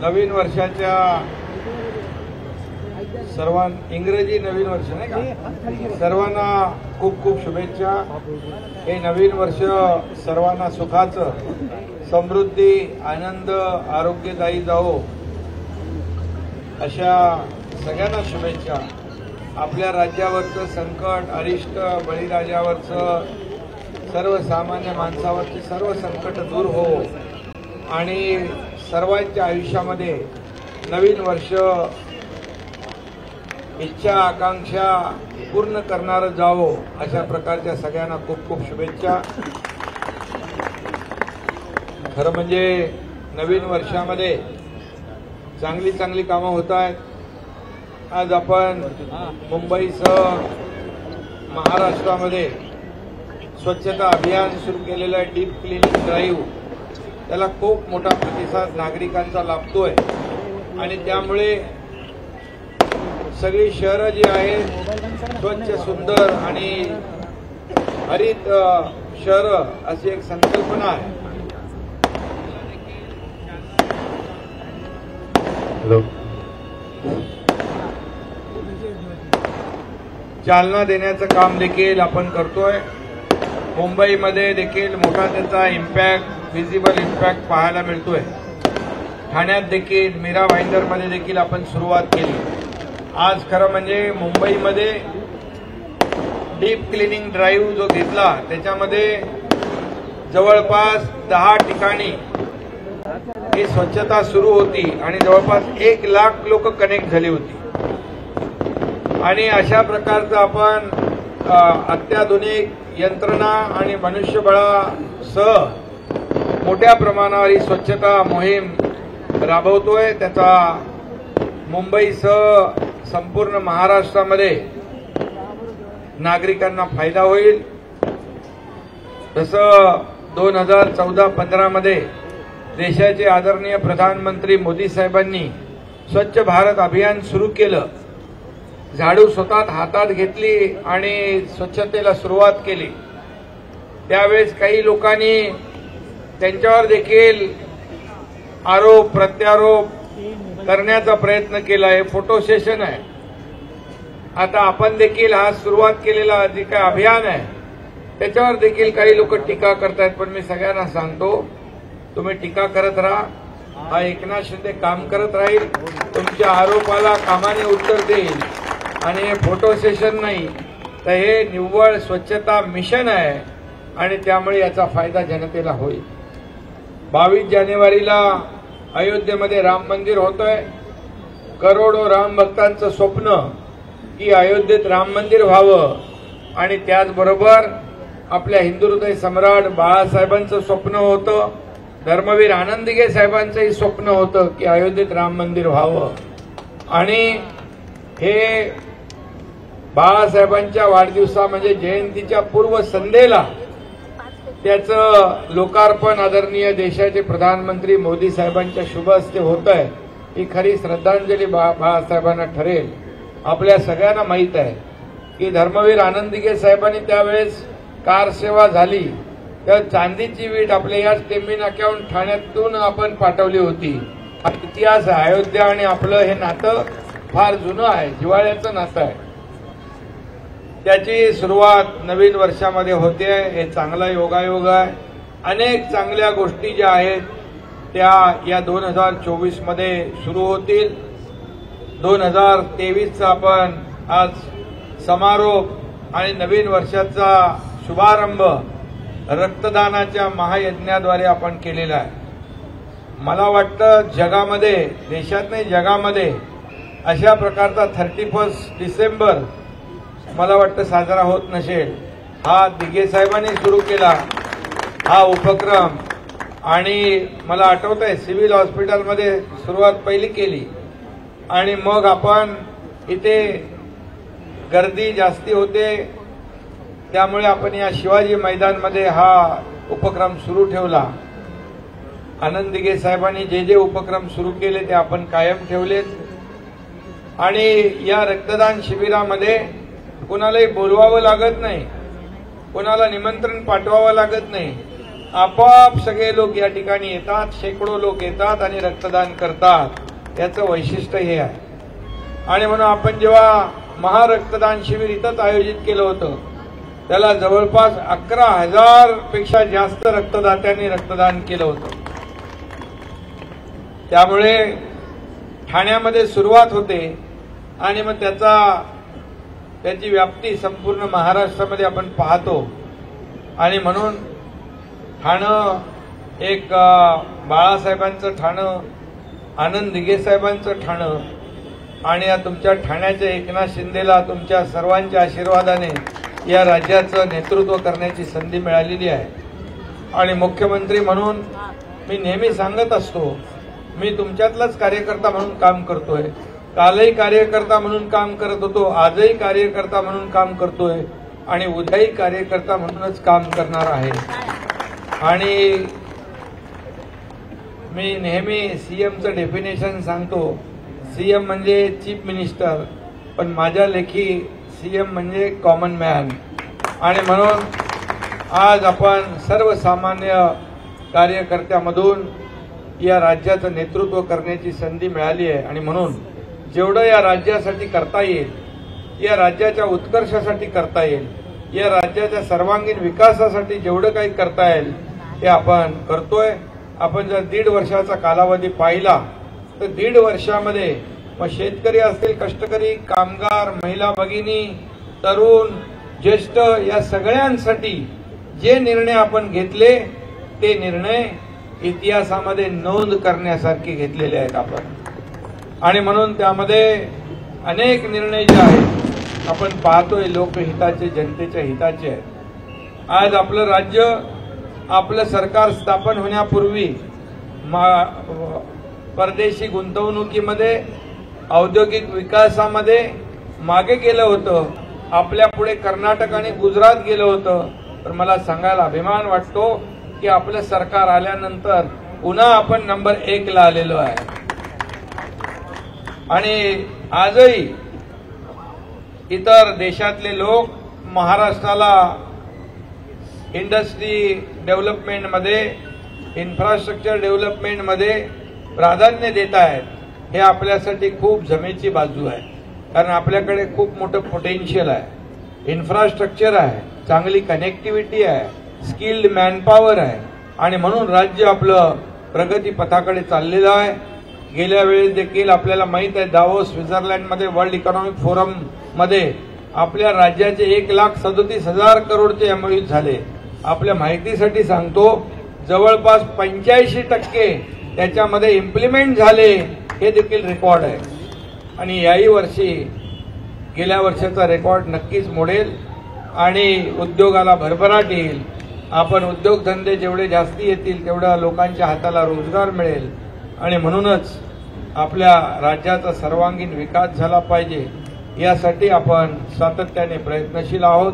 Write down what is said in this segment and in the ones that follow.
नवीन वर्षाच्या इंग्रजी नवीन वर्ष नाही का, सर्वांना खूप खूप शुभेच्छा। हे नवीन वर्ष सर्वांना सुखाचं, समृद्धी, आनंद, आरोग्यदायी जावो अशा सगळ्यांना शुभेच्छा। आपल्या राज्यावरचं संकट, अरिष्ट, बळीराजावरचं, सर्वसामान्य माणसावरची सर्व संकट दूर हो आणि सर्वांच्या आयुष्यामध्ये नवीन वर्ष इच्छा आकांक्षा पूर्ण करणारं जावो अशा प्रकारच्या सगळ्यांना खूप खूप शुभेच्छा। खरं म्हणजे नवीन वर्षामध्ये चांगली चांगली कामं होत आहेत। आज आपण मुंबईसह महाराष्ट्रामध्ये स्वच्छता अभियान सुरू केलेलं आहे, डीप क्लिनिंग ड्राईव्ह। त्याला खूप मोठा प्रतिसाद नागरिकांचा लाभतोय आणि त्यामुळे सगळी शहरं जी आहेत स्वच्छ, सुंदर आणि हरित शहरं अशी एक संकल्पना आहे। चालना देण्याचं काम देखील आपण करतोय। मुंबईमध्ये देखील मोठा त्याचा इम्पॅक्ट, व्हिजिबल इम्पॅक्ट पाहायला मिळतोय। ठाण्यात देखील, मीरा भाईंदरमध्ये देखील आपण सुरुवात केली। आज खरं म्हणजे मुंबईमध्ये डीप क्लिनिंग ड्राईव्ह जो घेतला त्याच्यामध्ये जवळपास 10 ठिकाणी ही स्वच्छता सुरू होती आणि जवळपास 1 लाख लोक कनेक्ट झाली होती। आणि अशा प्रकारचं आपण अत्याधुनिक यंत्रणा आणि मनुष्यबळासह मोठ्या प्रमाणावर ही स्वच्छता मोहीम राबवतोय। त्याचा मुंबईसह संपूर्ण महाराष्ट्रामध्ये नागरिकांना फायदा होईल। जसं 2014-15 मध्ये देशाचे आदरणीय प्रधानमंत्री मोदी साहेबांनी स्वच्छ भारत अभियान सुरू केलं, झाडू स्वतः हातात घेतली आणि स्वच्छतेला सुरुवात केली। त्यावेळेस काही लोकांनी त्यांच्यावर देखील आरोप प्रत्यारोप करण्याचा प्रयत्न केला। हे फोटो सेशन आहे। आता आपण देखील हा सुरुवात केलेला जे काही अभियान आहे त्याच्यावर देखील काही लोक टीका करतायत, पण मी सगळ्यांना सांगतो तुम्ही टीका करत राहा। हा एकनाथ शिंदे काम करत राहील, तुमच्या आरोपाला कामाने उत्तर देईल आणि हे फोटो सेशन नाही तर हे निव्वळ स्वच्छता मिशन आहे आणि त्यामुळे याचा फायदा जनतेला होईल। 22 जानेवारीला अयोध्येमध्ये राम मंदिर होतंय। करोडो राम भक्तांचं स्वप्न की अयोध्येत राम मंदिर व्हावं आणि त्याचबरोबर आपल्या हिंदू हृदय सम्राट बाळासाहेबांचं स्वप्न होतं, धर्मवीर आनंदगे साहेबांचंही स्वप्न होतं की अयोध्येत राम मंदिर व्हावं। आणि हे बाळासाहेबांच्या वाढदिवसा म्हणजे जयंतीच्या पूर्व संध्येला त्याचं लोकार्पण आदरणीय देशाचे प्रधानमंत्री मोदी साहेबांच्या शुभ हस्ते होत आहे। ही खरी श्रद्धांजली बाळासाहेबांना ठरेल। आपल्या सगळ्यांना माहीत आहे की धर्मवीर आनंदगे साहेबांनी त्यावेळेस कार सेवा झाली तर चांदीची वीट आपल्या याच टेंबी नाक्याहून ठाण्यातून आपण पाठवली होती। हा इतिहास आहे। अयोध्या आणि आपलं हे नातं फार जुनं आहे, जिव्हाळ्याचं नातं आहे। त्याची सुरुवात नवीन वर्षामध्ये होते, हे चांगला योगायोग आहे। अनेक चांगल्या गोष्टी ज्या आहेत त्या या 2024 मध्ये सुरू होतील। 2023चा आपण आज समारोप आणि नवीन वर्षाचा शुभारंभ रक्तदानाच्या महायज्ञाद्वारे आपण केलेला आहे। मला वाटतं जगामध्ये, देशात नाही जगामध्ये अशा प्रकारचा 31 डिसेंबर मला वाटतं साजरा होत नसेल। हा दिघे साहेबांनी सुरू केला हा उपक्रम आणि मला आठवतंय सिव्हिल हॉस्पिटलमध्ये सुरुवात पहिली केली आणि मग आपण इथे गर्दी जास्ती होते त्यामुळे आपण या शिवाजी मैदानमध्ये हा उपक्रम सुरू ठेवला। आनंद दिघे साहेबांनी जे जे उपक्रम सुरू केले ते आपण कायम ठेवलेत आणि या रक्तदान शिबिरामध्ये कोणालाही बोलवावं लागत नाही, कोणाला निमंत्रण पाठवावं लागत नाही। आपोआप सगळे लोक या ठिकाणी येतात, शेकडो लोक येतात आणि रक्तदान करतात। याचं वैशिष्ट्य हे आहे। आणि म्हणून आपण जेव्हा महारक्तदान शिबिर इथंच आयोजित केलं होतं, त्याला जवळपास 11,000 पेक्षा जास्त रक्तदात्यांनी रक्तदान केलं होतं। त्यामुळे ठाण्यामध्ये सुरुवात होते आणि मग त्याची व्याप्ती संपूर्ण महाराष्ट्रामध्ये आपण पाहतो। आणि म्हणून ठाणं एक बाळासाहेबांचं ठाणं, आनंद दिघे साहेबांचं ठाणं आणि तुमच्या ठाण्याच्या एकनाथ शिंदेला तुमच्या सर्वांच्या आशीर्वादाने या राज्याचं नेतृत्व करण्याची संधी मिळालेली आहे। आणि मुख्यमंत्री म्हणून मी नेहमी सांगत असतो, मी तुमच्यातलाच कार्यकर्ता म्हणून काम करतोय। कालही कार्यकर्ता म्हणून काम करत होतो, आजही कार्यकर्ता म्हणून काम करतोय आणि उद्याही कार्यकर्ता म्हणूनच काम करणार आहे। आणि मी नेहमी सीएमचं डेफिनेशन सांगतो, सीएम म्हणजे चीफ मिनिस्टर, पण माझ्या लेखी सीएम म्हणजे कॉमन मॅन। आणि म्हणून आज आपण सर्वसामान्य कार्यकर्त्यामधून या राज्याचं नेतृत्व करण्याची संधी मिळाली आहे। आणि म्हणून जेवढं या राज्यासाठी करता येईल, या राज्याच्या उत्कर्षासाठी करता येईल, या राज्याच्या सर्वांगीण विकासासाठी जेवढं काही करता येईल ते आपण करतोय। आपण जर 1.5 वर्षाचा कालावधी पाहिला तर 1.5 वर्षामध्ये मग शेतकरी असतील, कष्टकरी, कामगार, महिला भगिनी, तरुण, ज्येष्ठ या सगळ्यांसाठी जे निर्णय आपण घेतले ते निर्णय इतिहासामध्ये नोंद करण्यासारखे घेतलेले आहेत आपण। आणि म्हणून त्यामध्ये अनेक निर्णय जे आहेत आपण पाहतोय लोकहिताचे, जनतेच्या हिताचे आहेत। आज आपलं राज्य, आपलं सरकार स्थापन होण्यापूर्वी परदेशी गुंतवणुकीमध्ये, औद्योगिक विकासामध्ये मागे गेलं होतं। आपल्या पुढे कर्नाटक आणि गुजरात गेलं होतं। तर मला सांगायला अभिमान वाटतो की आपलं सरकार आल्यानंतर पुन्हा आपण नंबर 1 ला आलेलो आहे। आणि आजही इतर देशातले लोक महाराष्ट्राला इंडस्ट्री डेव्हलपमेंटमध्ये, इन्फ्रास्ट्रक्चर डेव्हलपमेंटमध्ये प्राधान्य देत आहेत। हे आपल्यासाठी खूप जमेची बाजू आहे, कारण आपल्याकडे खूप मोठं पोटेन्शियल आहे, इन्फ्रास्ट्रक्चर आहे, चांगली कनेक्टिव्हिटी आहे, स्किल्ड मॅनपॉवर आहे। आणि म्हणून राज्य आपलं प्रगती पथाकडे चाललेलं आहे। गेल्या वेळेस देखील आपल्याला माहित आहे, दावोस स्वित्झर्लंडमध्ये वर्ल्ड इकॉनॉमिक फोरम मध्ये आपल्या राज्याचे 1,37,000 करोडचे एमओयू झाले। आपल्या माहितीसाठी सांगतो, जवळपास 85% त्याच्यामध्ये इम्प्लिमेंट झाले, हे देखील रेकॉर्ड आहे। आणि याही वर्षी गेल्या वर्षाचा रेकॉर्ड नक्कीच मोडेल आणि उद्योगाला भरभराट येईल। आपण उद्योगधंदे जेवढे जास्ती येतील तेवढ्या लोकांच्या हाताला रोजगार मिळेल। आणि म्हणूनच आपल्या राज्याचा सर्वांगीण विकास झाला पाहिजे, यासाठी आपण सातत्याने प्रयत्नशील आहोत।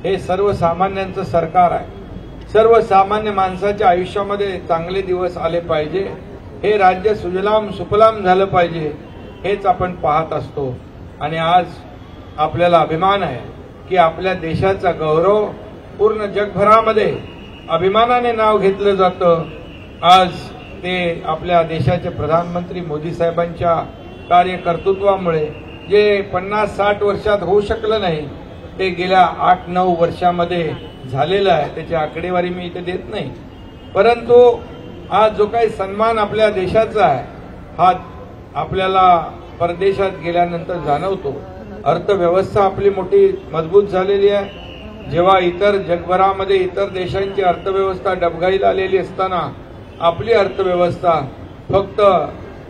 हे सर्वसामान्यांचं सरकार आहे। सर्वसामान्य माणसाच्या आयुष्यामध्ये चांगले दिवस आले पाहिजे, हे राज्य सुजलाम सुफलाम झालं पाहिजे, हेच आपण पाहत असतो। आणि आज आपल्याला अभिमान आहे की आपल्या देशाचा गौरव पूर्ण जगभरामध्ये अभिमानाने नाव घेतलं जातं। आज ते आपल्या देशाचे प्रधानमंत्री मोदी साहेबांच्या कार्यकर्तृत्वामुळे जे 50-60 वर्षात होऊ शकलं नाही, ते गेल्या 8-9 वर्षामध्ये झालेलं आहे। त्याची आकडेवारी मी इथे देत नाही, परंतु आज जो काही सन्मान आपल्या देशाचा आहे, हा आपल्याला परदेशात गेल्यानंतर जाणवतो। अर्थव्यवस्था आपली मोठी मजबूत झालेली आहे। जेव्हा इतर जगभरामध्ये इतर देशांची अर्थव्यवस्था डबघाईला आलेली असताना आपली अर्थव्यवस्था फक्त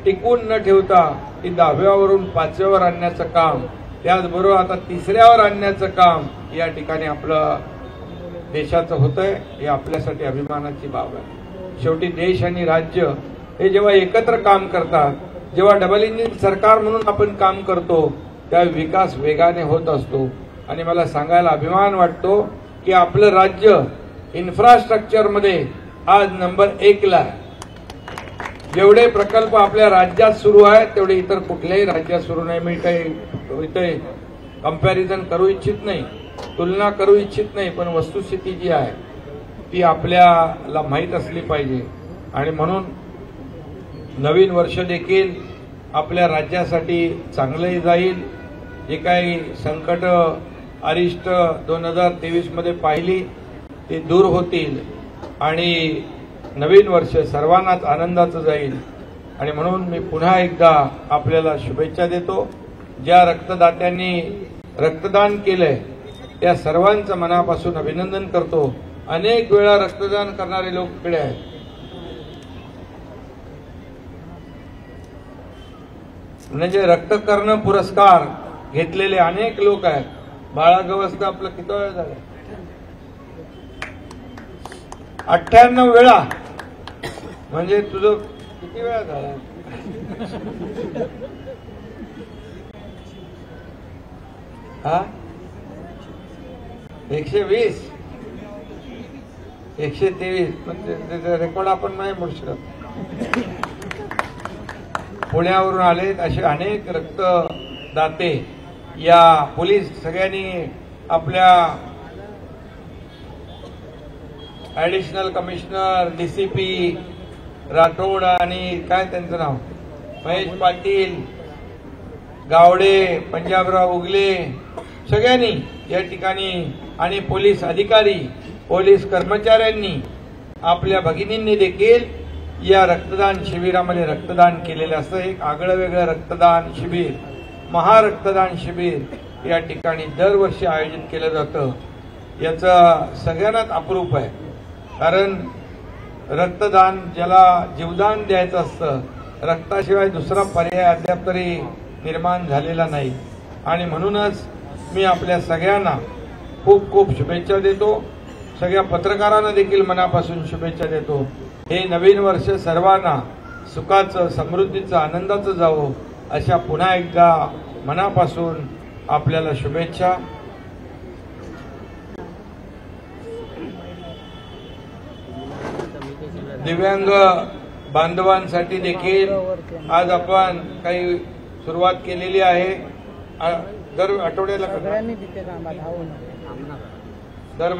टिकून न ठेवता ती 10व्यावरून 5व्यावर आणण्याचं काम, त्याचबरोबर आता 3ऱ्यावर आणण्याचं काम या ठिकाणी आपलं देशाचं होतंय। हे आपल्यासाठी अभिमानाची बाब आहे। शेवटी देश आणि राज्य हे जेव्हा एकत्र काम करतात, जेव्हा डबल इंजिन सरकार म्हणून आपण काम करतो, त्या विकास वेगाने होत असतो। आणि मला सांगायला अभिमान वाटतो की आपलं राज्य इन्फ्रास्ट्रक्चरमध्ये आज नंबर 1 ला आहे। जेवढे प्रकल्प आपल्या राज्यात सुरू आहेत तेवढे इतर कुठल्याही राज्यात सुरू नाही। मी काही इथे कंपॅरिझन करू इच्छित नाही, तुलना करू इच्छित नाही, पण वस्तुस्थिती जी आहे ती आपल्याला माहीत असली पाहिजे। आणि म्हणून नवीन वर्ष देखील आपल्या राज्यासाठी चांगले जाईल। जे काही संकट अरिष्ट 2023 मध्ये पाहिली ते दूर होतील आणि नवीन वर्ष सर्वांनाच आनंदाचं जाईल। आणि म्हणून मी पुन्हा एकदा आपल्याला शुभेच्छा देतो। ज्या रक्तदात्यांनी रक्तदान केलंय त्या सर्वांचं मनापासून अभिनंदन करतो। अनेक वेळा रक्तदान करणारे लोक इकडे आहेत। म्हणजे रक्तकर्ण पुरस्कार घेतलेले अनेक लोक आहेत। बाळा गवसकर आपलं किती वेळा झालं? 98 वेळा। म्हणजे तुझं किती वेळा झालं? हा 120 123 पण रेकॉर्ड आपण नाही म्हणू शकत। पुण्यावरून आलेत असे अनेक रक्तदाते या पोलीस सगळ्यांनी आपल्या ऍडिशनल कमिशनर डीसीपी राठोड आणि काय त्यांचं नाव महेश पाटील गावडे पंजाबराव उगले सगळ्यांनी या ठिकाणी आणि पोलीस अधिकारी पोलीस कर्मचाऱ्यांनी आपल्या भगिनींनी देखील या रक्तदान शिबिरामध्ये रक्तदान केलेलं असं एक आगळं वेगळं रक्तदान शिबिर महारक्तदान शिबिर या ठिकाणी दरवर्षी आयोजित केलं जातं। याचं सगळ्यांनाच अप्रूप आहे। कारण रक्तदान ज्याला जीवदान द्यायचं असतं रक्ताशिवाय दुसरा पर्याय अद्याप तरी निर्माण झालेला नाही। आणि म्हणूनच मी आपल्या सगळ्यांना खूप खूप शुभेच्छा देतो। सगळ्या पत्रकारांना देखील मनापासून शुभेच्छा देतो। हे नवीन वर्ष सर्वांना सुखाचं समृद्धीचं आनंदाचं जावो अशा पुन्हा एकदा मनापासून आपल्याला शुभेच्छा। दिव्यांग बांधवांसाठी देखील आज आपण काही सुरुवात केलेली आहे। दर आठवड्याला दर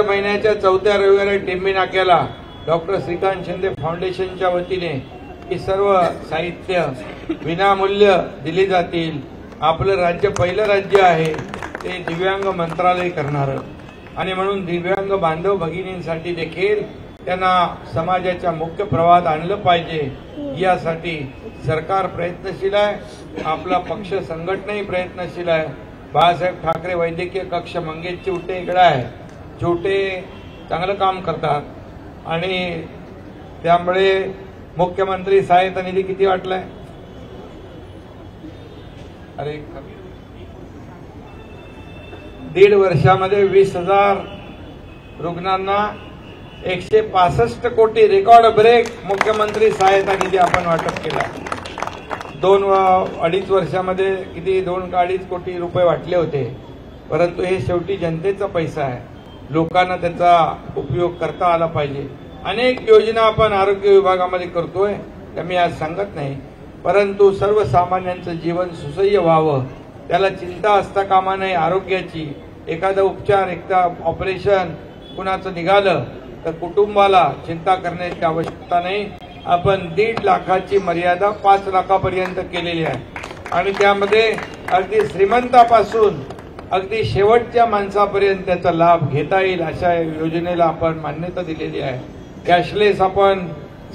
महिन्याच्या 4थ्या रविवारी टिंबी नाक्याला डॉक्टर श्रीकांत शिंदे फाउंडेशनच्या वतीने ही सर्व साहित्य विनामूल्य दिली जातील। आपलं राज्य पहिलं राज्य आहे ते दिव्यांग मंत्रालय करणारं आणि म्हणून दिव्यांग बांधव भगिनींसाठी देखील त्यांना समाजाच्या मुख्य प्रवाहात आणलं पाहिजे यासाठी सरकार प्रयत्नशील आहे। आपला पक्ष संघटनाही प्रयत्नशील आहे। बाळासाहेब ठाकरे वैद्यकीय कक्ष मंगेश चिवटे इकडे आहे। चिवटे चांगलं काम करतात आणि त्यामुळे मुख्यमंत्री सहायता निधी किती वाटलाय? अरे 1.5 वर्षामध्ये 20,000 रुग्णांना 165 कोटी रेकॉर्ड ब्रेक मुख्यमंत्री सहायता निधी आपण वाटप केला। 2-2.5 वर्षामध्ये किती 2-2.5 कोटी रुपये वाटले होते। परंतु हे शेवटी जनतेचा पैसा आहे। लोकांना त्याचा उपयोग करता आला पाहिजे। अनेक योजना आपण आरोग्य विभागामध्ये करतोय त्या मी आज सांगत नाही। परंतु सर्वसामान्यांचं जीवन सुसह्य व्हावं त्याला चिंता असता कामा नये। आरोग्याची एखादा उपचार एखादा ऑपरेशन कुणाचं निघालं तर कुटुंबाला चिंता करण्याची आवश्यकता नाही। आपण 1.5 लाखाची मर्यादा 5 लाखापर्यंत केलेली आहे आणि त्यामध्ये अगदी श्रीमंतापासून अगदी शेवटच्या माणसापर्यंत त्याचा लाभ घेता येईल अशा योजनेला आपण मान्यता दिलेली आहे। कॅशलेस आपण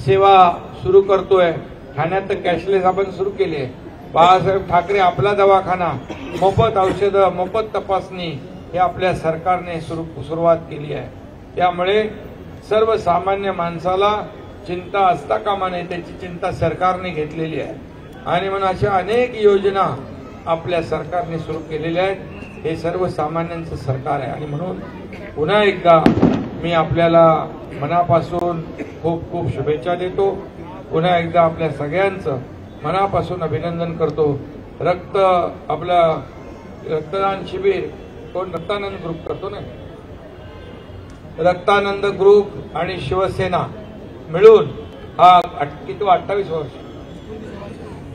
सेवा सुरू करतोय। ठाण्यात तर कॅशलेस आपण सुरू केली आहे। बाळासाहेब ठाकरे आपला दवाखाना मोफत औषधं मोफत तपासणी हे आपल्या सरकारने सुरुवात केली आहे। त्यामुळे सर्वसामान्य माणसाला चिंता असता कामा नये त्याची चिंता सरकारने घेतलेली आहे आणि म्हणून अशा अनेक योजना आपल्या सरकारने सुरू केलेल्या आहेत। हे सर्वसामान्यांचं सरकार आहे आणि म्हणून पुन्हा एकदा मी आपल्याला मनापासून खूप खूप शुभेच्छा देतो। पुन्हा एकदा आपल्या सगळ्यांचं मनापासून अभिनंदन करतो। आपलं रक्तदान शिबिर कोण रक्तानंद ग्रुप करतो ना, रक्तानंद ग्रुप आणि शिवसेना मिळून हा किती 28 वर्ष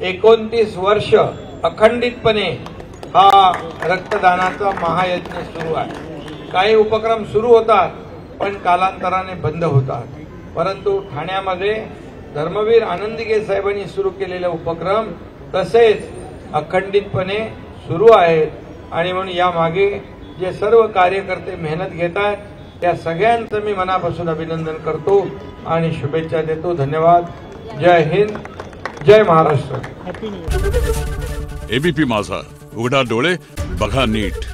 29 वर्ष अखंडितपणे हा रक्तदानाचा महायज्ञ सुरू आहे। काही उपक्रम सुरू होतात पण कालांतराने बंद होतात, परंतु ठाण्यामध्ये धर्मवीर आनंदीगे साहेबांनी सुरू केलेले उपक्रम तसेच अखंडितपणे सुरू आहेत आणि म्हणून यामागे जे सर्व कार्यकर्ते मेहनत घेत आहेत त्या सगळ्यांचं मी मनापासून अभिनंदन करतो आणि शुभेच्छा देतो. धन्यवाद. जय हिंद, जय महाराष्ट्र. एबीपी माझा, उघडा डोळे बघा नीट.